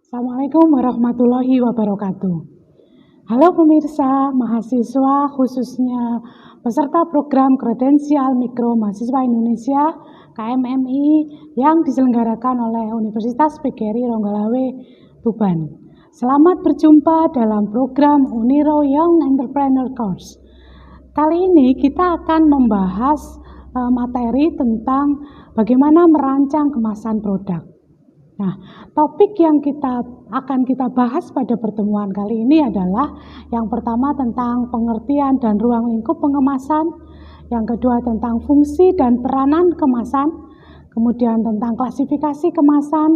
Assalamualaikum warahmatullahi wabarakatuh. Halo pemirsa, mahasiswa khususnya peserta program kredensial mikro mahasiswa Indonesia KMMI yang diselenggarakan oleh Universitas PGRI Ronggolawe, Tuban. Selamat berjumpa dalam program Uniro Young Entrepreneur Course. Kali ini kita akan membahas materi tentang bagaimana merancang kemasan produk. Nah, topik yang akan kita bahas pada pertemuan kali ini adalah yang pertama tentang pengertian dan ruang lingkup pengemasan, yang kedua tentang fungsi dan peranan kemasan, kemudian tentang klasifikasi kemasan,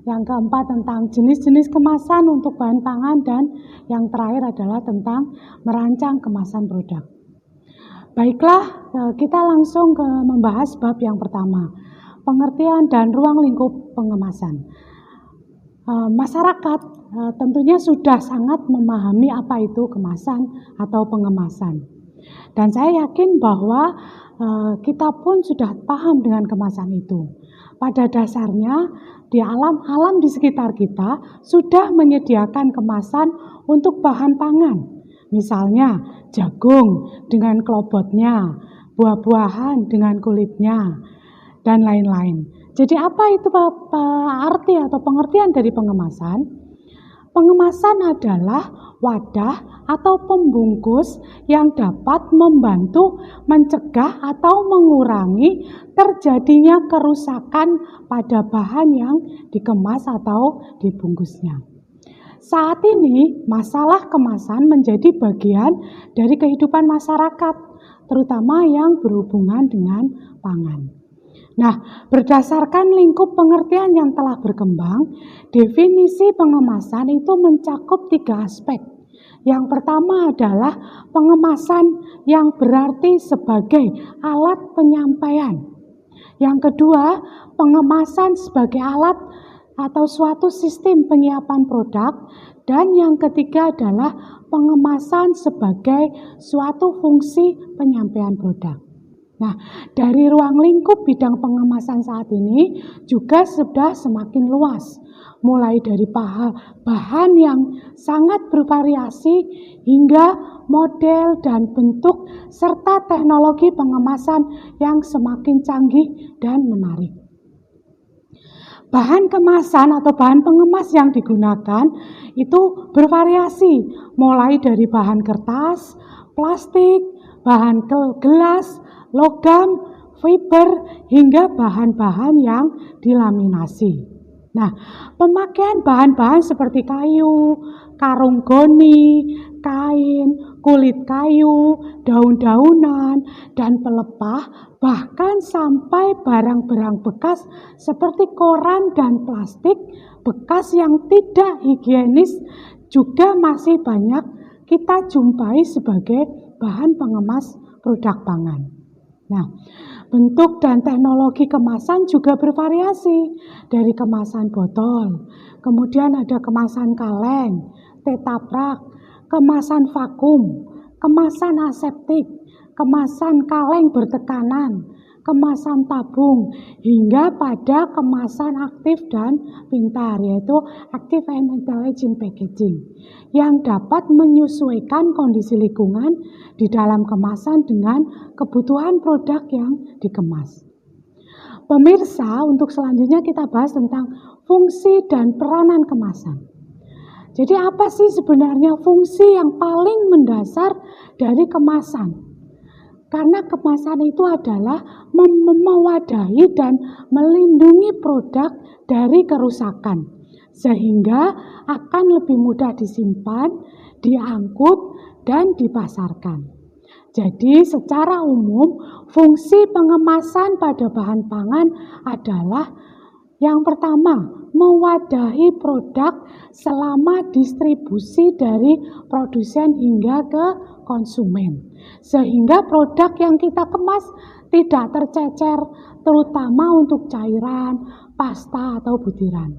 yang keempat tentang jenis-jenis kemasan untuk bahan pangan, dan yang terakhir adalah tentang merancang kemasan produk. Baiklah, kita langsung membahas bab yang pertama. Pengertian dan ruang lingkup pengemasan. Masyarakat tentunya sudah sangat memahami apa itu kemasan atau pengemasan. Dan saya yakin bahwa kita pun sudah paham dengan kemasan itu. Pada dasarnya di alam di sekitar kita sudah menyediakan kemasan untuk bahan pangan. Misalnya jagung dengan klobotnya, buah-buahan dengan kulitnya, dan lain-lain. Jadi apa itu arti atau pengertian dari pengemasan? Pengemasan adalah wadah atau pembungkus yang dapat membantu mencegah atau mengurangi terjadinya kerusakan pada bahan yang dikemas atau dibungkusnya. Saat ini masalah kemasan menjadi bagian dari kehidupan masyarakat, terutama yang berhubungan dengan pangan. Nah, berdasarkan lingkup pengertian yang telah berkembang, definisi pengemasan itu mencakup 3 aspek. Yang pertama adalah pengemasan yang berarti sebagai alat penyampaian. Yang kedua, pengemasan sebagai alat atau suatu sistem penyiapan produk. Dan yang ketiga adalah pengemasan sebagai suatu fungsi penyampaian produk. Nah, dari ruang lingkup bidang pengemasan saat ini juga sudah semakin luas, mulai dari bahan yang sangat bervariasi hingga model dan bentuk serta teknologi pengemasan yang semakin canggih dan menarik. Bahan kemasan atau bahan pengemas yang digunakan itu bervariasi, mulai dari bahan kertas, plastik, bahan gelas, logam, fiber, hingga bahan-bahan yang dilaminasi. Nah, pemakaian bahan-bahan seperti kayu, karung goni, kain, kulit kayu, daun-daunan, dan pelepah, bahkan sampai barang-barang bekas seperti koran dan plastik bekas yang tidak higienis juga masih banyak kita jumpai sebagai bahan pengemas produk pangan. Nah, bentuk dan teknologi kemasan juga bervariasi, dari kemasan botol, kemudian ada kemasan kaleng, tetaprak, kemasan vakum, kemasan aseptik, kemasan kaleng bertekanan, kemasan tabung, hingga pada kemasan aktif dan pintar, yaitu active and intelligent packaging, yang dapat menyesuaikan kondisi lingkungan di dalam kemasan dengan kebutuhan produk yang dikemas. Pemirsa, untuk selanjutnya kita bahas tentang fungsi dan peranan kemasan. Jadi apa sih sebenarnya fungsi yang paling mendasar dari kemasan? Karena kemasan itu adalah mewadahi dan melindungi produk dari kerusakan, sehingga akan lebih mudah disimpan, diangkut, dan dipasarkan. Jadi secara umum fungsi pengemasan pada bahan pangan adalah yang pertama, mewadahi produk selama distribusi dari produsen hingga ke konsumen, sehingga produk yang kita kemas tidak tercecer, terutama untuk cairan, pasta, atau butiran.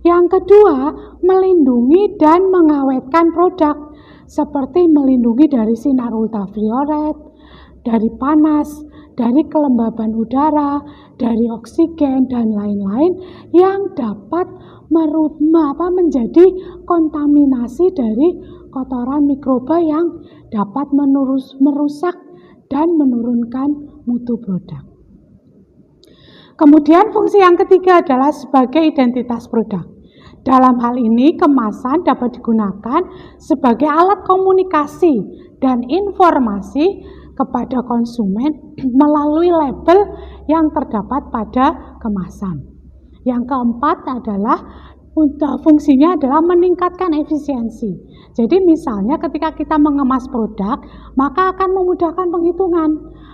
Yang kedua, melindungi dan mengawetkan produk, seperti melindungi dari sinar ultraviolet, dari panas, dari kelembaban udara, dari oksigen, dan lain-lain yang dapat menjadi kontaminasi dari kotoran mikroba yang dapat merusak dan menurunkan mutu produk. Kemudian fungsi yang ketiga adalah sebagai identitas produk. Dalam hal ini, kemasan dapat digunakan sebagai alat komunikasi dan informasi kepada konsumen melalui label yang terdapat pada kemasan. Yang keempat adalah fungsinya adalah meningkatkan efisiensi. Jadi misalnya ketika kita mengemas produk, maka akan memudahkan penghitungan.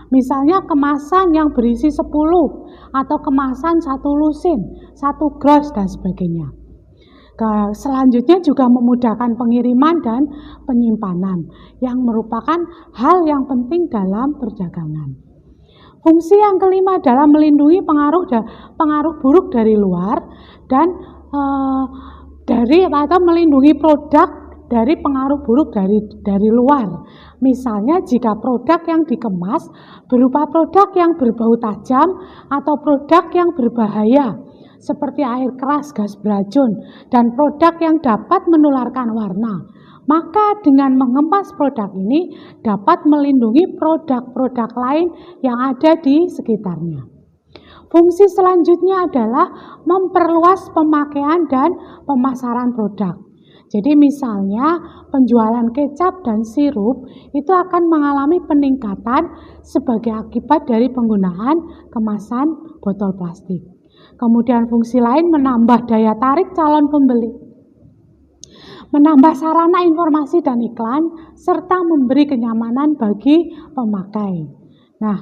Misalnya kemasan yang berisi 10 atau kemasan 1 lusin, 1 gros dan sebagainya. Selanjutnya juga memudahkan pengiriman dan penyimpanan yang merupakan hal yang penting dalam perdagangan. Fungsi yang kelima adalah melindungi pengaruh buruk dari luar dan melindungi produk dari pengaruh buruk dari luar. Misalnya jika produk yang dikemas berupa produk yang berbau tajam atau produk yang berbahaya seperti air keras, gas beracun, dan produk yang dapat menularkan warna, maka dengan mengemas produk ini dapat melindungi produk-produk lain yang ada di sekitarnya. Fungsi selanjutnya adalah memperluas pemakaian dan pemasaran produk. Jadi misalnya penjualan kecap dan sirup itu akan mengalami peningkatan sebagai akibat dari penggunaan kemasan botol plastik. Kemudian fungsi lain menambah daya tarik calon pembeli, menambah sarana informasi dan iklan, serta memberi kenyamanan bagi pemakai. Nah,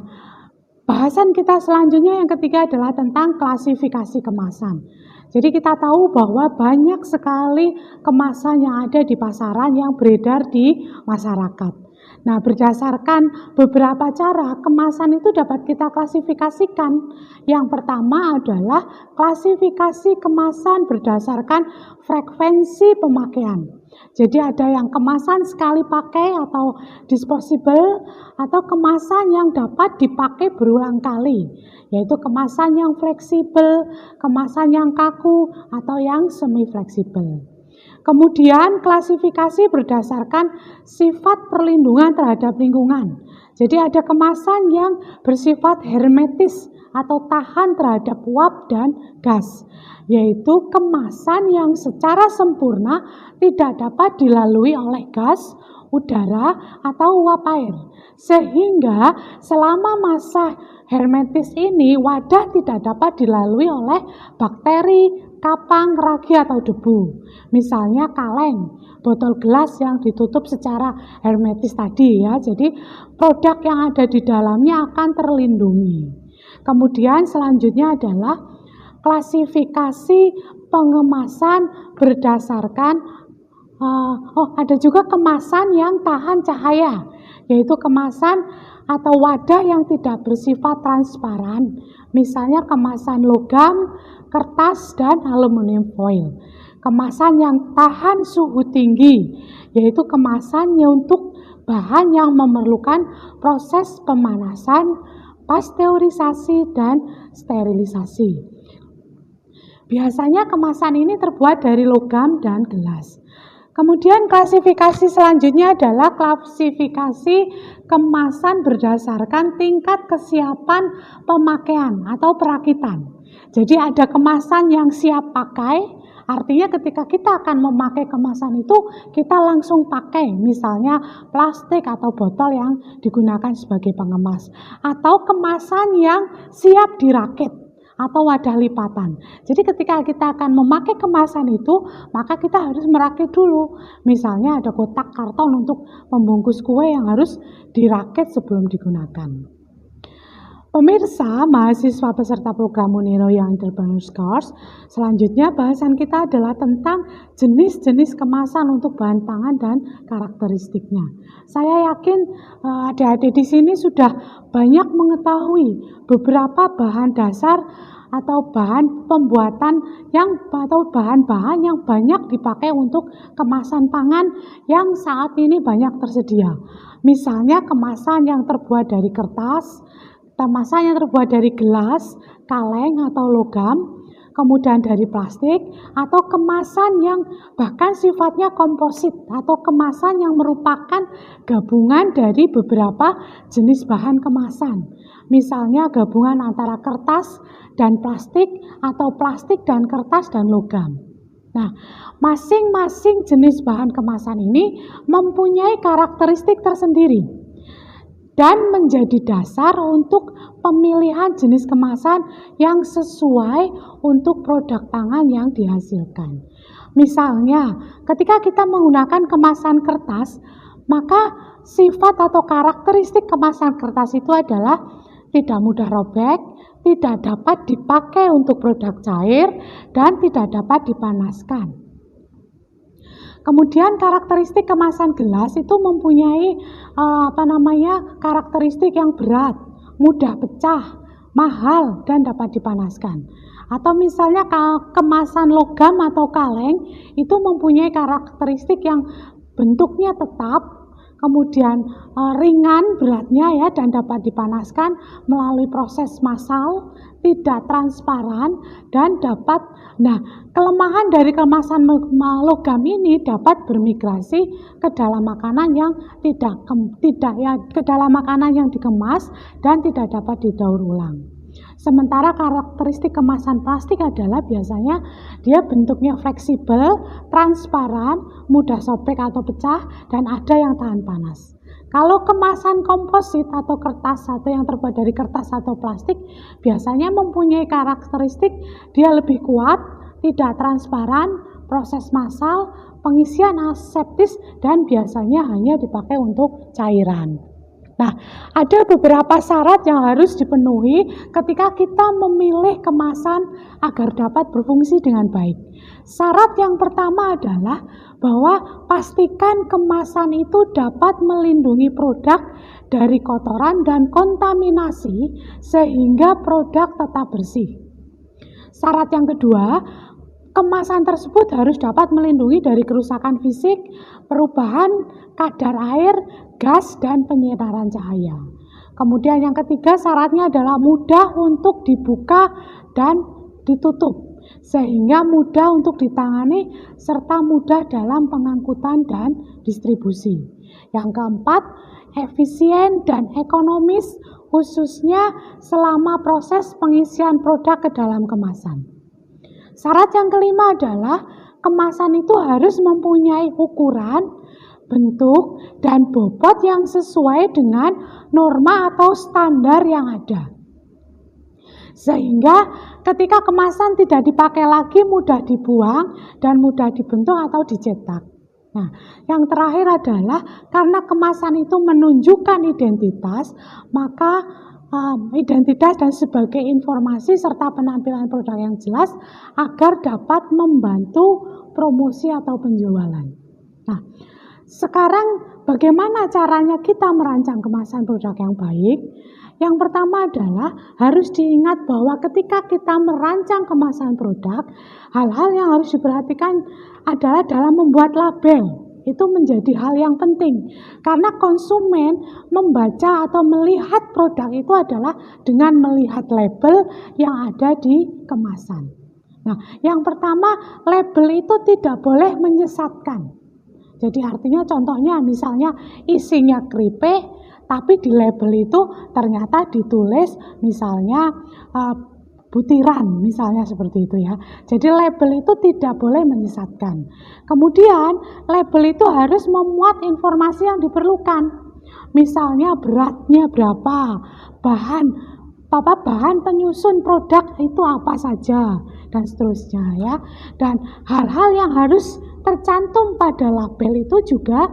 bahasan kita selanjutnya yang ketiga adalah tentang klasifikasi kemasan. Jadi kita tahu bahwa banyak sekali kemasan yang ada di pasaran yang beredar di masyarakat. Nah, berdasarkan beberapa cara, kemasan itu dapat kita klasifikasikan. Yang pertama adalah klasifikasi kemasan berdasarkan frekuensi pemakaian. Jadi ada yang kemasan sekali pakai atau disposable, atau kemasan yang dapat dipakai berulang kali, yaitu kemasan yang fleksibel, kemasan yang kaku, atau yang semi fleksibel. Kemudian klasifikasi berdasarkan sifat perlindungan terhadap lingkungan. Jadi ada kemasan yang bersifat hermetis atau tahan terhadap uap dan gas, yaitu kemasan yang secara sempurna tidak dapat dilalui oleh gas, udara, atau uap air. Sehingga selama masa hermetis ini wadah tidak dapat dilalui oleh bakteri, kapang, ragi, atau debu. Misalnya kaleng, botol gelas yang ditutup secara hermetis tadi ya. Jadi produk yang ada di dalamnya akan terlindungi. Kemudian selanjutnya adalah klasifikasi pengemasan berdasarkan ada juga kemasan yang tahan cahaya, yaitu kemasan atau wadah yang tidak bersifat transparan. Misalnya kemasan logam, kertas, dan aluminium foil. Kemasan yang tahan suhu tinggi, yaitu kemasannya untuk bahan yang memerlukan proses pemanasan, pasteurisasi, dan sterilisasi. Biasanya kemasan ini terbuat dari logam dan gelas. Kemudian klasifikasi selanjutnya adalah klasifikasi kemasan berdasarkan tingkat kesiapan pemakaian atau perakitan. Jadi ada kemasan yang siap pakai, artinya ketika kita akan memakai kemasan itu kita langsung pakai, misalnya plastik atau botol yang digunakan sebagai pengemas, atau kemasan yang siap dirakit atau wadah lipatan. Jadi ketika kita akan memakai kemasan itu, maka kita harus merakit dulu. Misalnya ada kotak karton untuk membungkus kue yang harus dirakit sebelum digunakan. Pemirsa, mahasiswa peserta program Uniro Young Entrepreneurs Course, selanjutnya bahasan kita adalah tentang jenis-jenis kemasan untuk bahan pangan dan karakteristiknya. Saya yakin adik-adik di sini sudah banyak mengetahui beberapa bahan dasar atau bahan pembuatan atau bahan-bahan yang banyak dipakai untuk kemasan pangan yang saat ini banyak tersedia. Misalnya kemasan yang terbuat dari kertas, kemasan yang terbuat dari gelas, kaleng atau logam, kemudian dari plastik, atau kemasan yang bahkan sifatnya komposit atau kemasan yang merupakan gabungan dari beberapa jenis bahan kemasan. Misalnya gabungan antara kertas dan plastik atau plastik dan kertas dan logam. Nah, masing-masing jenis bahan kemasan ini mempunyai karakteristik tersendiri dan menjadi dasar untuk pemilihan jenis kemasan yang sesuai untuk produk pangan yang dihasilkan. Misalnya, ketika kita menggunakan kemasan kertas, maka sifat atau karakteristik kemasan kertas itu adalah tidak mudah robek, tidak dapat dipakai untuk produk cair, dan tidak dapat dipanaskan. Kemudian karakteristik kemasan gelas itu mempunyai karakteristik yang berat, mudah pecah, mahal, dan dapat dipanaskan. Atau misalnya kemasan logam atau kaleng itu mempunyai karakteristik yang bentuknya tetap, kemudian ringan beratnya ya, dan dapat dipanaskan melalui proses massal, tidak transparan, dan dapat, kelemahan dari kemasan logam ini dapat bermigrasi ke dalam makanan yang ke dalam makanan yang dikemas dan tidak dapat didaur ulang. Sementara karakteristik kemasan plastik adalah biasanya dia bentuknya fleksibel, transparan, mudah sobek atau pecah, dan ada yang tahan panas. Kalau kemasan komposit atau kertas atau yang terbuat dari kertas atau plastik biasanya mempunyai karakteristik dia lebih kuat, tidak transparan, proses massal, pengisian aseptis, dan biasanya hanya dipakai untuk cairan. Nah, ada beberapa syarat yang harus dipenuhi ketika kita memilih kemasan agar dapat berfungsi dengan baik. Syarat yang pertama adalah bahwa pastikan kemasan itu dapat melindungi produk dari kotoran dan kontaminasi sehingga produk tetap bersih. Syarat yang kedua, kemasan tersebut harus dapat melindungi dari kerusakan fisik, perubahan kadar air, gas, dan penyinaran cahaya. Kemudian yang ketiga, syaratnya adalah mudah untuk dibuka dan ditutup, sehingga mudah untuk ditangani serta mudah dalam pengangkutan dan distribusi. Yang keempat, efisien dan ekonomis, khususnya selama proses pengisian produk ke dalam kemasan. Syarat yang kelima adalah kemasan itu harus mempunyai ukuran, bentuk, dan bobot yang sesuai dengan norma atau standar yang ada. Sehingga ketika kemasan tidak dipakai lagi mudah dibuang dan mudah dibentuk atau dicetak. Nah, yang terakhir adalah karena kemasan itu menunjukkan identitas, maka identitas dan sebagai informasi serta penampilan produk yang jelas agar dapat membantu promosi atau penjualan. Nah, sekarang bagaimana caranya kita merancang kemasan produk yang baik? Yang pertama adalah harus diingat bahwa ketika kita merancang kemasan produk, hal-hal yang harus diperhatikan adalah dalam membuat label. Itu menjadi hal yang penting karena konsumen membaca atau melihat produk itu adalah dengan melihat label yang ada di kemasan. Nah, yang pertama, label itu tidak boleh menyesatkan. Jadi artinya contohnya misalnya isinya keripik, tapi di label itu ternyata ditulis misalnya butiran, misalnya seperti itu ya. Jadi label itu tidak boleh menyesatkan. Kemudian label itu harus memuat informasi yang diperlukan. Misalnya beratnya berapa, bahan penyusun produk itu apa saja, dan seterusnya ya. Dan hal-hal yang harus tercantum pada label itu juga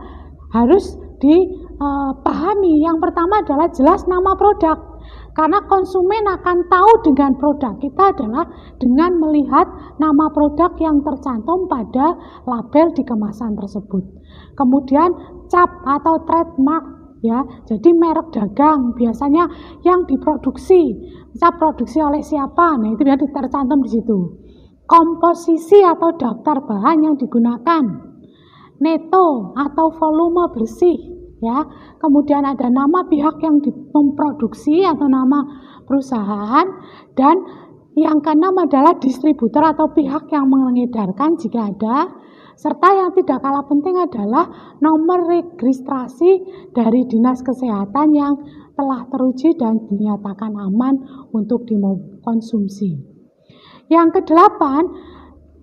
harus dipahami. Yang pertama adalah jelas nama produk. Karena konsumen akan tahu dengan produk kita adalah dengan melihat nama produk yang tercantum pada label di kemasan tersebut. Kemudian cap atau trademark ya, jadi merek dagang biasanya yang diproduksi, bisa produksi oleh siapa, nah itu biar tercantum di situ. Komposisi atau daftar bahan yang digunakan, neto atau volume bersih. Ya, kemudian ada nama pihak yang memproduksi atau nama perusahaan, dan Yang keenam adalah distributor atau pihak yang mengedarkan jika ada, serta yang tidak kalah penting adalah nomor registrasi dari Dinas Kesehatan yang telah teruji dan dinyatakan aman untuk dikonsumsi. Yang kedelapan,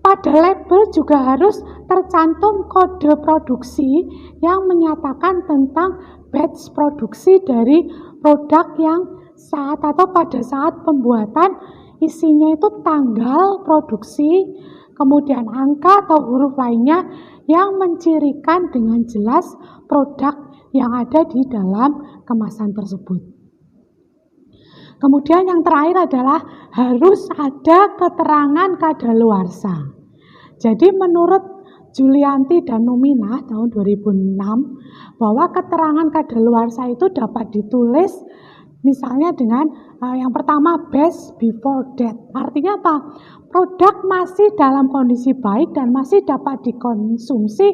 pada label juga harus tercantum kode produksi yang menyatakan tentang batch produksi dari produk yang pada saat pembuatan isinya itu tanggal produksi, kemudian angka atau huruf lainnya yang mencirikan dengan jelas produk yang ada di dalam kemasan tersebut. Kemudian yang terakhir adalah harus ada keterangan kadaluarsa. Jadi menurut Julianti dan Numinah tahun 2006 bahwa keterangan kadaluarsa itu dapat ditulis misalnya dengan yang pertama best before death. Artinya apa? Produk masih dalam kondisi baik dan masih dapat dikonsumsi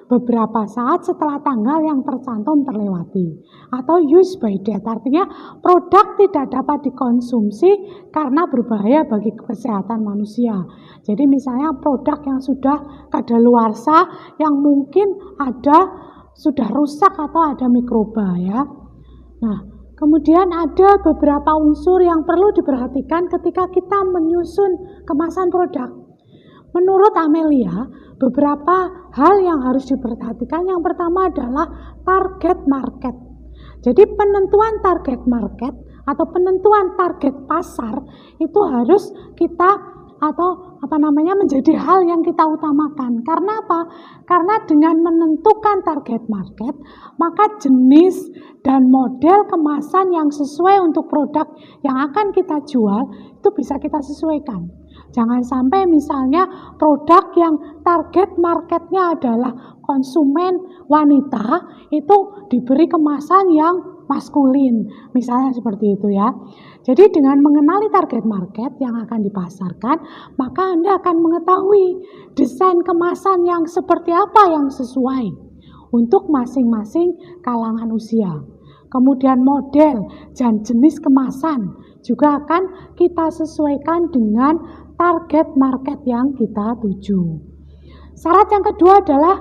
beberapa saat setelah tanggal yang tercantum terlewati. Atau use by death, artinya produk tidak dapat dikonsumsi karena berbahaya bagi kesehatan manusia. Jadi misalnya produk yang sudah kadaluarsa yang mungkin sudah rusak atau ada mikroba ya. Nah, kemudian ada beberapa unsur yang perlu diperhatikan ketika kita menyusun kemasan produk. Menurut Amelia, beberapa hal yang harus diperhatikan. Yang pertama adalah target market. Jadi penentuan target market atau penentuan target pasar itu harus menjadi hal yang kita utamakan. Karena apa? Karena dengan menentukan target market, maka jenis dan model kemasan yang sesuai untuk produk yang akan kita jual itu bisa kita sesuaikan. Jangan sampai misalnya produk yang target marketnya adalah konsumen wanita itu diberi kemasan yang maskulin, misalnya seperti itu ya. Jadi dengan mengenali target market yang akan dipasarkan, maka Anda akan mengetahui desain kemasan yang seperti apa yang sesuai untuk masing-masing kalangan usia. Kemudian model dan jenis kemasan juga akan kita sesuaikan dengan target market yang kita tuju. Syarat yang kedua adalah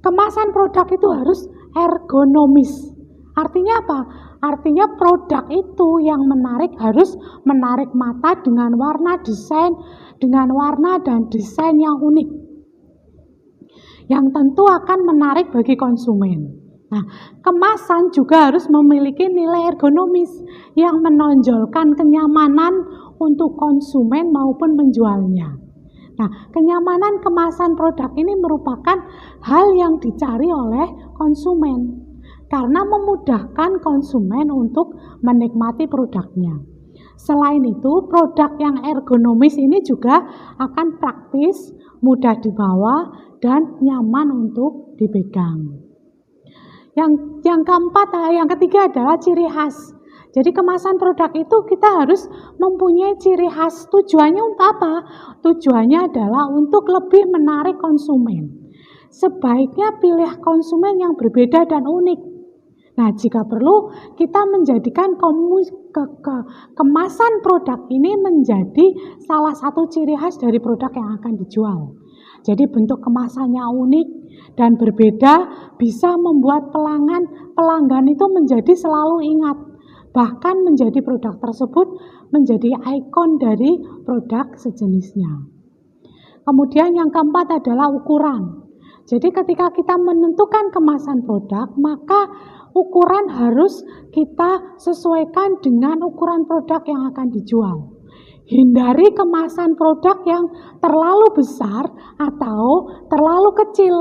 kemasan produk itu harus ergonomis. Artinya apa? Artinya produk itu yang harus menarik mata dengan warna dan desain yang unik. Yang tentu akan menarik bagi konsumen. Nah, kemasan juga harus memiliki nilai ergonomis yang menonjolkan kenyamanan untuk konsumen maupun penjualnya. Nah, kenyamanan kemasan produk ini merupakan hal yang dicari oleh konsumen karena memudahkan konsumen untuk menikmati produknya. Selain itu, produk yang ergonomis ini juga akan praktis, mudah dibawa, dan nyaman untuk dipegang. Yang ketiga adalah ciri khas. Jadi kemasan produk itu kita harus mempunyai ciri khas. Tujuannya untuk apa? Tujuannya adalah untuk lebih menarik konsumen. Sebaiknya pilih konsumen yang berbeda dan unik. Nah, jika perlu kita menjadikan kemasan produk ini menjadi salah satu ciri khas dari produk yang akan dijual. Jadi bentuk kemasannya unik dan berbeda bisa membuat pelanggan itu menjadi selalu ingat. Bahkan menjadi produk tersebut menjadi ikon dari produk sejenisnya. Kemudian yang keempat adalah ukuran. Jadi ketika kita menentukan kemasan produk, maka ukuran harus kita sesuaikan dengan ukuran produk yang akan dijual. Hindari kemasan produk yang terlalu besar atau terlalu kecil,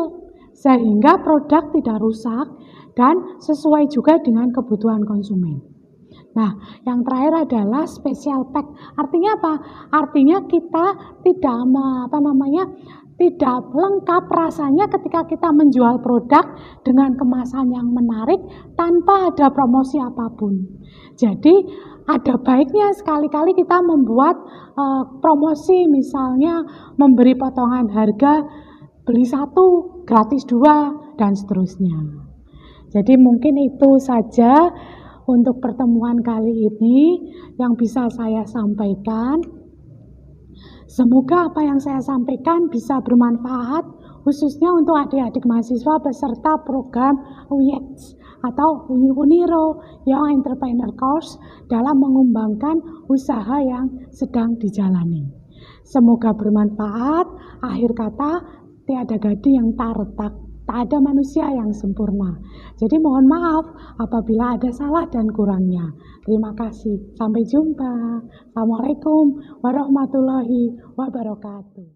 sehingga produk tidak rusak dan sesuai juga dengan kebutuhan konsumen. Nah, yang terakhir adalah special pack. Artinya apa? Artinya kita tidak lengkap rasanya ketika kita menjual produk dengan kemasan yang menarik tanpa ada promosi apapun. Jadi ada baiknya sekali-kali kita membuat promosi, misalnya memberi potongan harga, beli 1 gratis 2 dan seterusnya. Jadi mungkin itu saja untuk pertemuan kali ini yang bisa saya sampaikan. Semoga apa yang saya sampaikan bisa bermanfaat, khususnya untuk adik-adik mahasiswa beserta program UYEX atau Uniro Young Entrepreneur Course dalam mengembangkan usaha yang sedang dijalani. Semoga bermanfaat. Akhir kata, tiada gading yang tak retak, tak ada manusia yang sempurna. Jadi mohon maaf apabila ada salah dan kurangnya. Terima kasih. Sampai jumpa. Assalamualaikum warahmatullahi wabarakatuh.